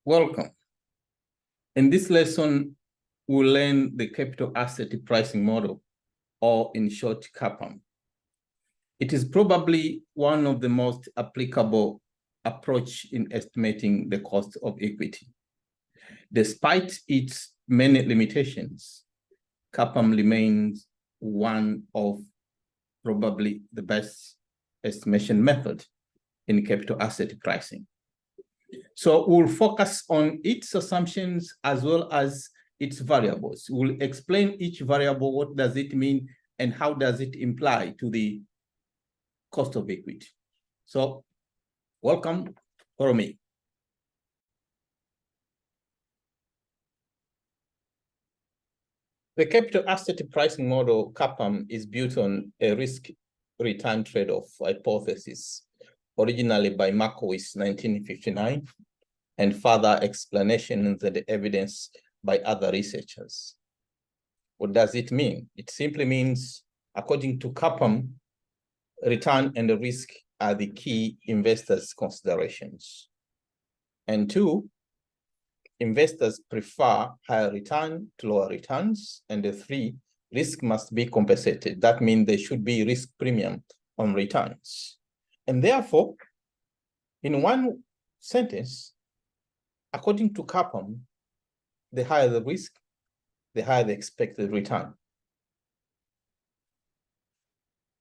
Welcome. In this lesson, we'll learn the capital asset pricing model, or in short, CAPM. It is probably one of the most applicable approach in estimating the cost of equity. Despite its many limitations, CAPM remains one of probably the best estimation method in capital asset pricing. So we'll focus on its assumptions as well as its variables. We'll explain each variable, what does it mean, and how does it imply to the cost of equity. So welcome, follow me. The capital asset pricing model, CAPM, is built on a risk-return trade-off hypothesis, originally by Markowitz, 1959, and further explanations and evidence by other researchers. What does it mean? It simply means, according to CAPM, return and risk are the key investors' considerations. And two, investors prefer higher return to lower returns. And the three, risk must be compensated. That means there should be risk premium on returns. And therefore, in one sentence, according to CAPM, the higher the risk, the higher the expected return.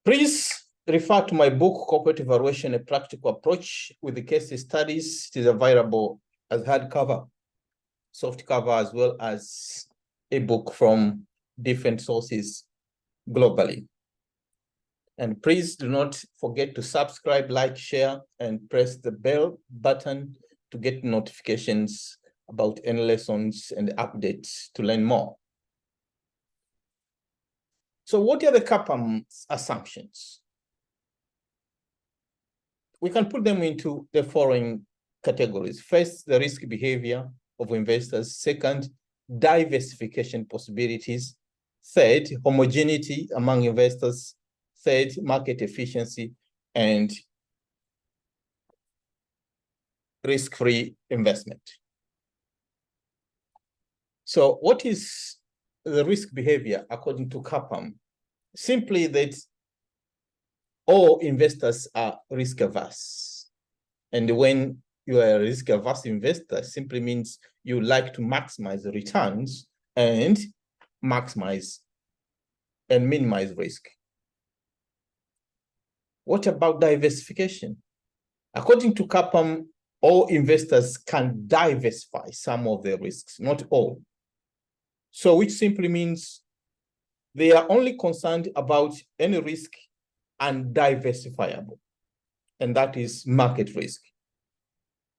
Please refer to my book, Corporate Evaluation, A Practical Approach, with the case studies. It is available as hardcover, softcover, as well as a book from different sources globally. And please do not forget to subscribe, like, share, and press the bell button to get notifications about any lessons and updates to learn more. So what are the CAPM assumptions? We can put them into the following categories. First, the risk behavior of investors. Second, diversification possibilities. Third, homogeneity among investors. Third, market efficiency. And risk-free investment. So what is the risk behavior according to CAPM? Simply that all investors are risk averse. And when you are a risk averse investor, simply means you like to maximize the returns and maximize and minimize risk. What about diversification? According to CAPM, all investors can diversify some of their risks, not all. So which simply means they are only concerned about any risk undiversifiable, and that is market risk.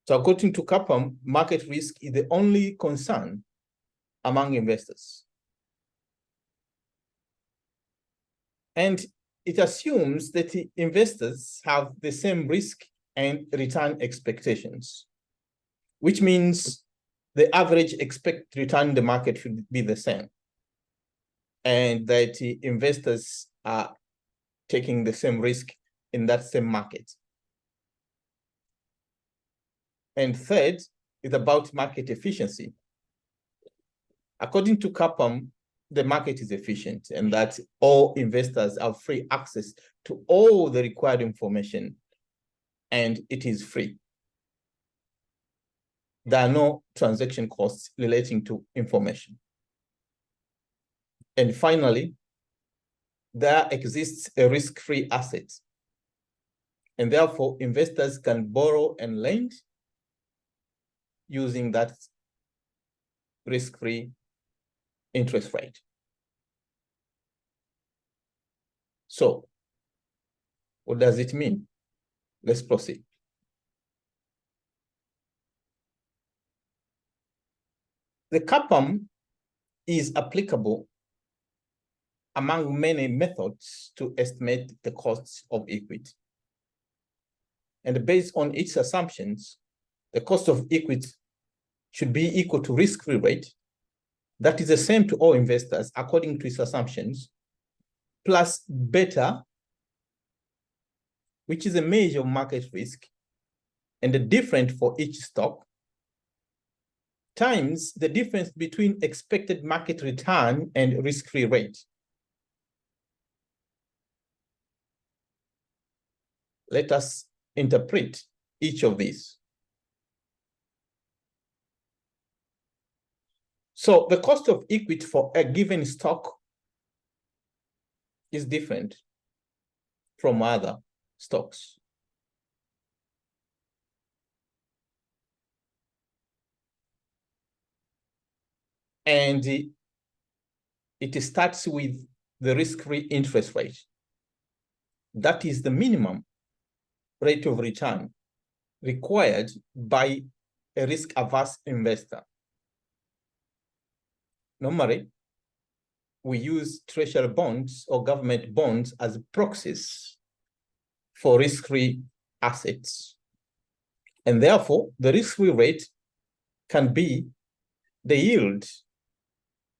So according to CAPM, market risk is the only concern among investors. And it assumes that the investors have the same risk and return expectations, which means the average expected return in the market should be the same, and that the investors are taking the same risk in that same market. And third is about market efficiency. According to CAPM, the market is efficient and that all investors have free access to all the required information, and it is free. There are no transaction costs relating to information. And finally, there exists a risk-free asset, and therefore investors can borrow and lend using that risk-free interest rate. So what does it mean? Let's proceed. The CAPM is applicable among many methods to estimate the costs of equity. And based on its assumptions, the cost of equity should be equal to risk-free rate. That is the same to all investors according to its assumptions, plus beta, which is a measure of market risk, and different for each stock, times the difference between expected market return and risk-free rate. Let us interpret each of these. So the cost of equity for a given stock is different from other stocks. And it starts with the risk-free interest rate. That is the minimum rate of return required by a risk-averse investor. Normally, we use treasury bonds or government bonds as proxies for risk-free assets. And therefore, the risk-free rate can be the yield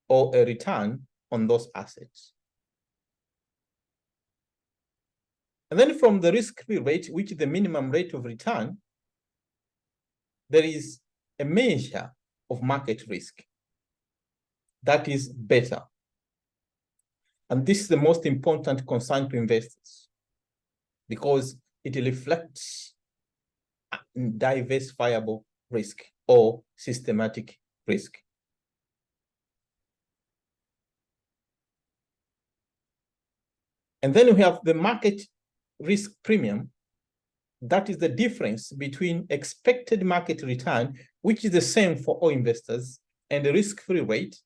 or a return on those assets. And then from the risk-free rate, which is the minimum rate of return, there is a measure of market risk that is beta. And this is the most important concern to investors because it reflects diversifiable risk or systematic risk. And then we have the market risk premium. That is the difference between expected market return, which is the same for all investors, and the risk-free rate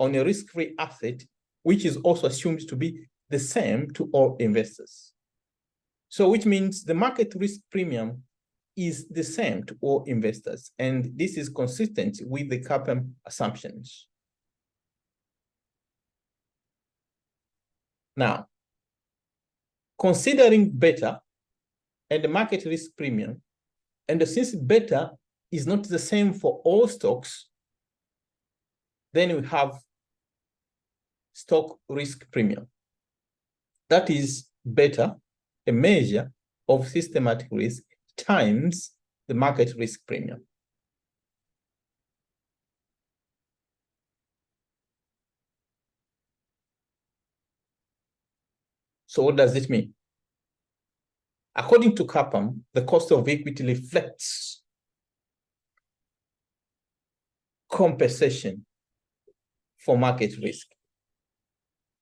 on a risk-free asset, which is also assumed to be the same to all investors. So which means the market risk premium is the same to all investors, and this is consistent with the CAPM assumptions. Now, considering beta and the market risk premium, and since beta is not the same for all stocks, then we have stock risk premium. That is beta, a measure of systematic risk, times the market risk premium. So what does it mean? According to CAPM, the cost of equity reflects compensation for market risk.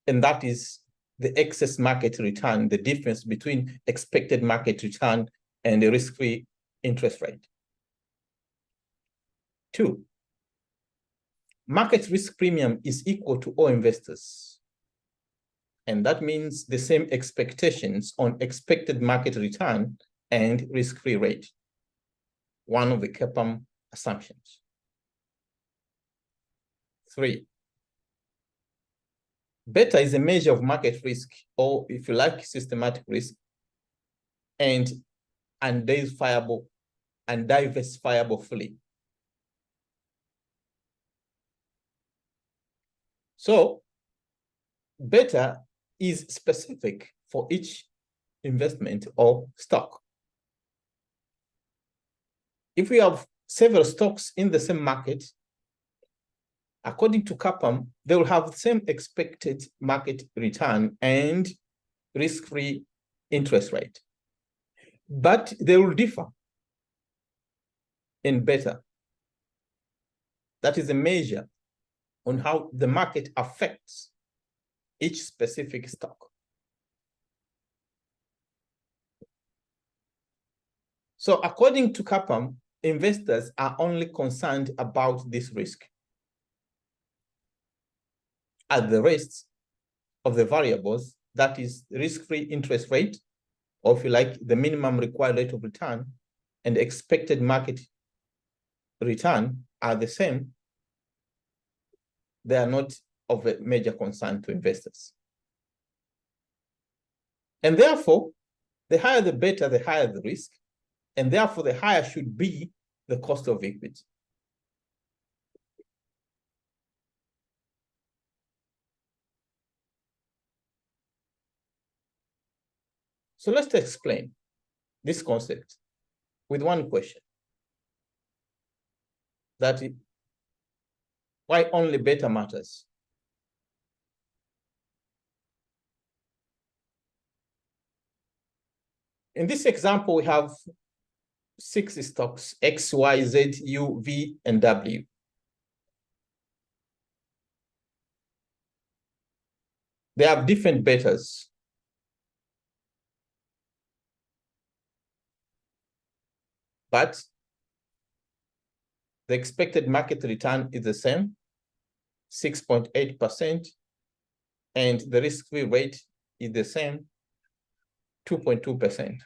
And that is the excess market return, the difference between expected market return and the risk-free interest rate. 2, market risk premium is equal to all investors. And that means the same expectations on expected market return and risk-free rate, one of the CAPM assumptions. 3, beta is a measure of market risk, or if you like, systematic risk, and undiversifiable fully. So beta is specific for each investment or stock. If we have several stocks in the same market, according to CAPM, they will have the same expected market return and risk-free interest rate, but they will differ in beta. That is a measure on how the market affects each specific stock. So according to CAPM, investors are only concerned about this risk, as the rest of the variables, that is risk-free interest rate, or if you like, the minimum required rate of return, and expected market return are the same. They are not of a major concern to investors. And therefore, the higher the beta, the higher the risk, and therefore the higher should be the cost of equity. So let's explain this concept with one question. That Why only beta matters? In this example, we have 6 stocks, X, Y, Z, U, V, and W. They have different betas. But the expected market return is the same, 6.8%, and the risk-free rate is the same, 2.2%.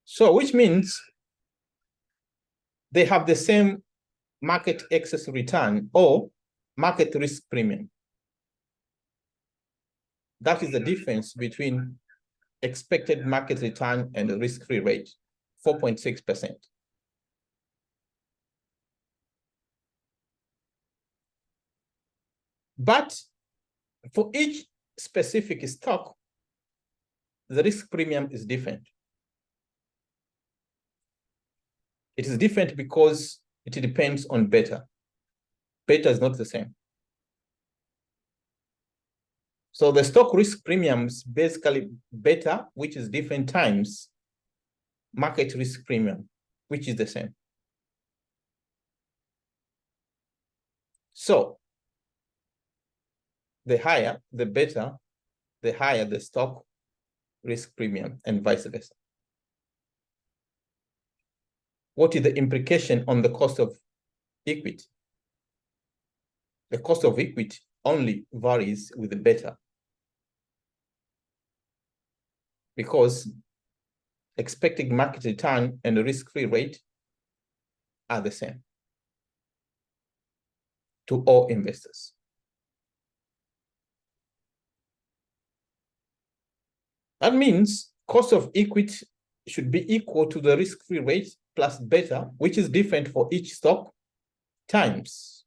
So which means they have the same market excess return or market risk premium. That is the difference between expected market return and the risk-free rate, 4.6%. But for each specific stock, the risk premium is different. It is different because it depends on beta. Beta is not the same. So the stock risk premiums basically beta, which is different times market risk premium, which is the same. So the higher the beta, the higher the stock risk premium, and vice versa. What is the implication on the cost of equity? The cost of equity only varies with the beta, because expected market return and the risk-free rate are the same to all investors. That means cost of equity should be equal to the risk-free rate plus beta, which is different for each stock, times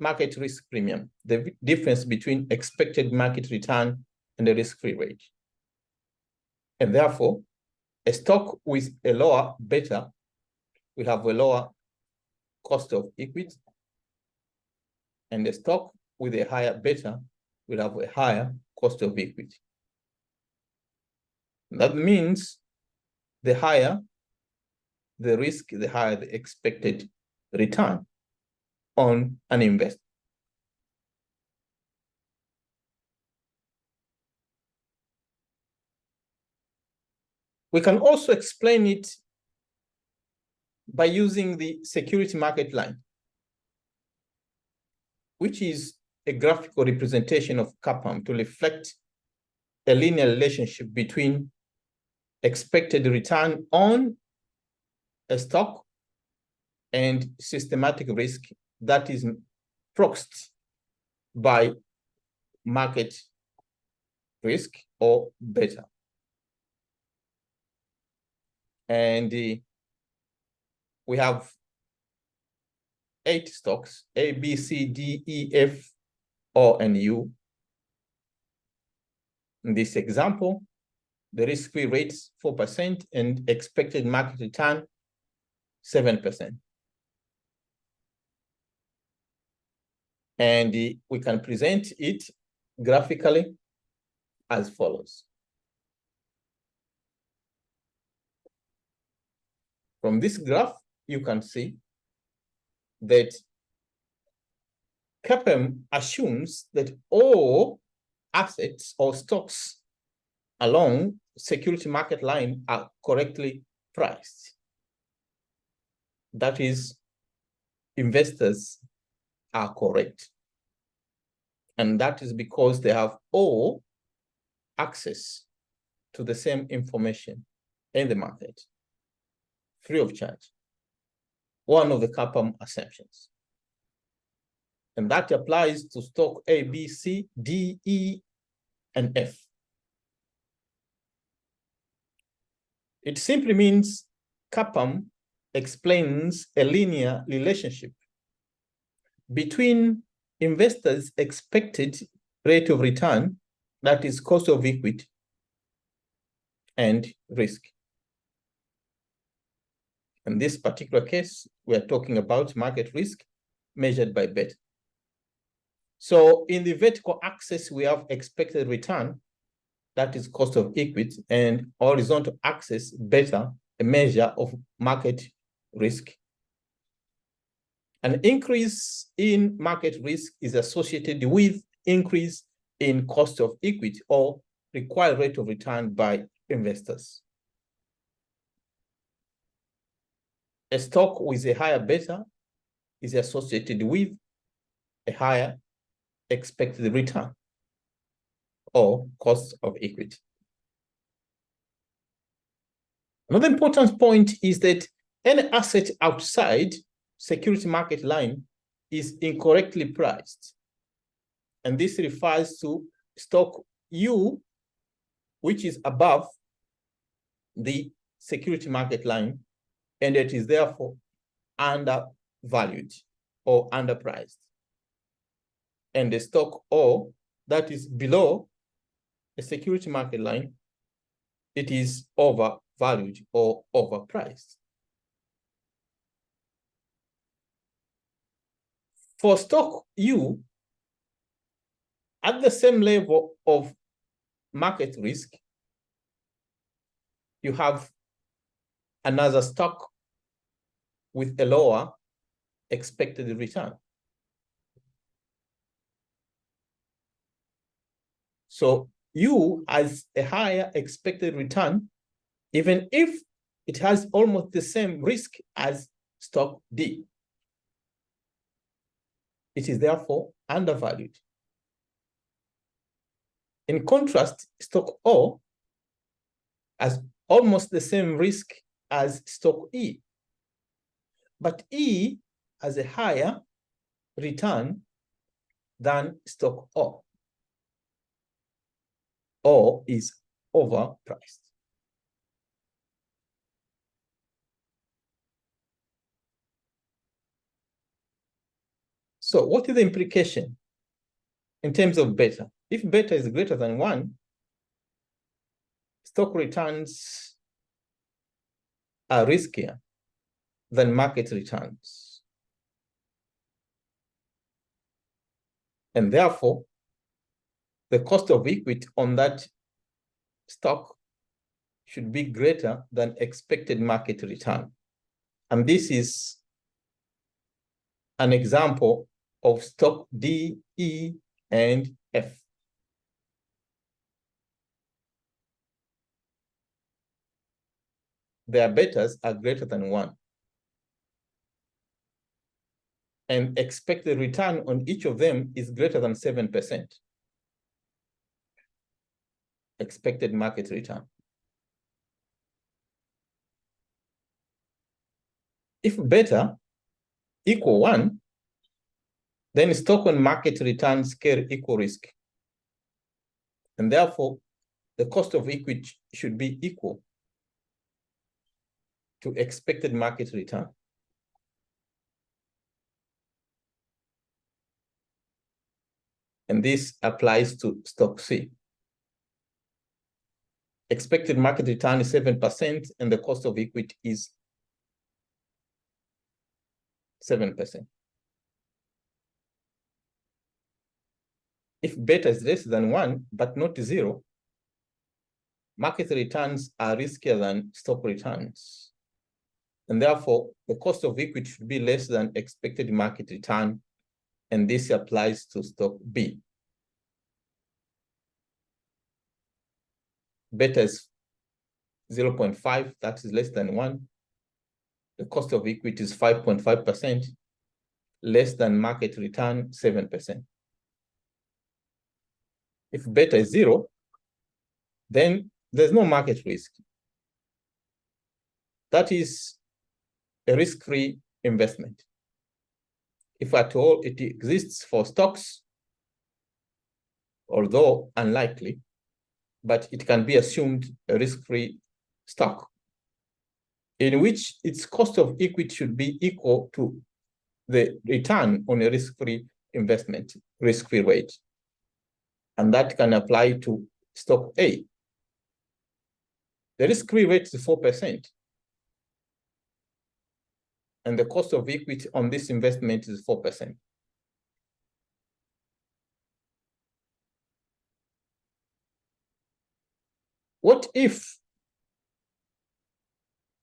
market risk premium, the difference between expected market return and the risk-free rate. And therefore, a stock with a lower beta will have a lower cost of equity, and a stock with a higher beta will have a higher cost of equity. That means the higher the risk, the higher the expected return on an investment. We can also explain it by using the security market line, which is a graphical representation of CAPM to reflect a linear relationship between expected return on a stock and systematic risk that is proxed by market risk or beta. And we have 8 stocks, A, B, C, D, E, F, O, and U. In this example, the risk-free rate is 4% and expected market return 7%. And we can present it graphically as follows. From this graph, you can see that CAPM assumes that all assets or stocks along security market line are correctly priced. That is, investors are correct. And that is because they have all access to the same information in the market, free of charge. One of the CAPM assumptions. And that applies to stock A, B, C, D, E, and F. It simply means CAPM explains a linear relationship between investors' expected rate of return that is cost of equity and risk. In this particular case, we are talking about market risk measured by beta. So in the vertical axis, we have expected return, that is cost of equity, and horizontal axis, beta, a measure of market risk. An increase in market risk is associated with increase in cost of equity or required rate of return by investors. A stock with a higher beta is associated with a higher expected return or cost of equity. Another important point is that any asset outside security market line is incorrectly priced. And this refers to stock U, which is above the security market line, and it is therefore undervalued or underpriced. And the stock O that is below the security market line, it is overvalued or overpriced. For stock U, at the same level of market risk, you have another stock with a lower expected return. So U has a higher expected return, even if it has almost the same risk as stock D. It is therefore undervalued. In contrast, stock O has almost the same risk as stock E, but E has a higher return than stock O. O is overpriced. So what is the implication in terms of beta? If beta is greater than 1, stock returns are riskier than market returns. And therefore, the cost of equity on that stock should be greater than expected market return. And this is an example of stock D, E, and F. Their betas are greater than 1. And expected return on each of them is greater than 7%. Expected market return. If beta equal 1, then stock on market returns carry equal risk. And therefore, the cost of equity should be equal to expected market return. And this applies to stock C. Expected market return is 7%, and the cost of equity is 7%. If beta is less than 1, but not 0, market returns are riskier than stock returns. And therefore, the cost of equity should be less than expected market return, and this applies to stock B. Beta is 0.5, that is less than 1. The cost of equity is 5.5%, less than market return, 7%. If beta is 0, then there's no market risk. That is a risk-free investment. If at all it exists for stocks, although unlikely, but it can be assumed a risk-free stock, in which its cost of equity should be equal to the return on a risk-free investment, risk-free rate. And that can apply to stock A. The risk-free rate is 4%. And the cost of equity on this investment is 4%. What if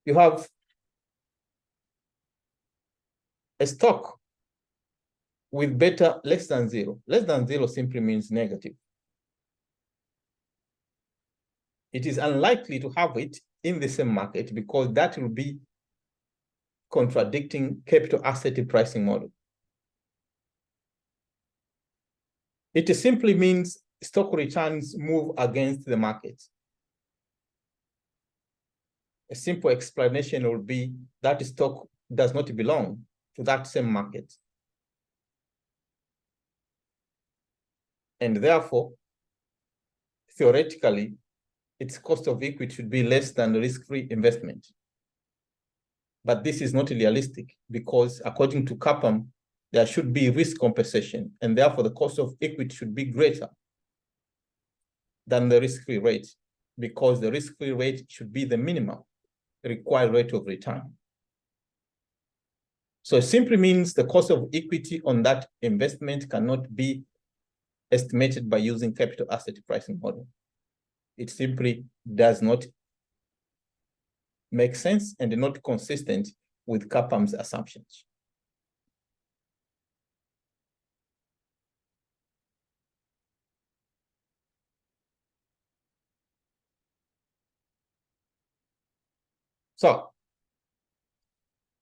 you have a stock with beta less than 0? Less than 0 simply means negative. It is unlikely to have it in the same market because that will be contradicting capital asset pricing model. It simply means stock returns move against the market. A simple explanation would be that stock does not belong to that same market. And therefore, theoretically, its cost of equity should be less than the risk-free investment. But this is not realistic because according to CAPM, there should be risk compensation, and therefore the cost of equity should be greater than the risk-free rate because the risk-free rate should be the minimum required rate of return. So it simply means the cost of equity on that investment cannot be estimated by using capital asset pricing model. It simply does not make sense and not consistent with CAPM's assumptions. So,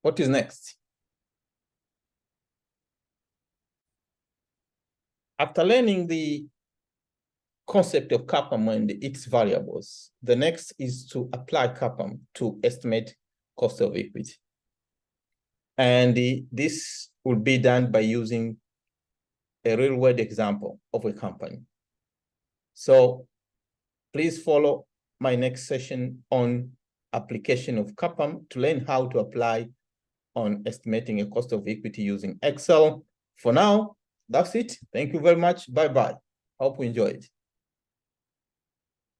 what is next? After learning the concept of CAPM and its variables, the next is to apply CAPM to estimate cost of equity. And this will be done by using a real-world example of a company. So please follow my next session on application of CAPM to learn how to apply on estimating a cost of equity using Excel. For now, that's it. Thank you very much. Bye-bye. Hope you enjoyed.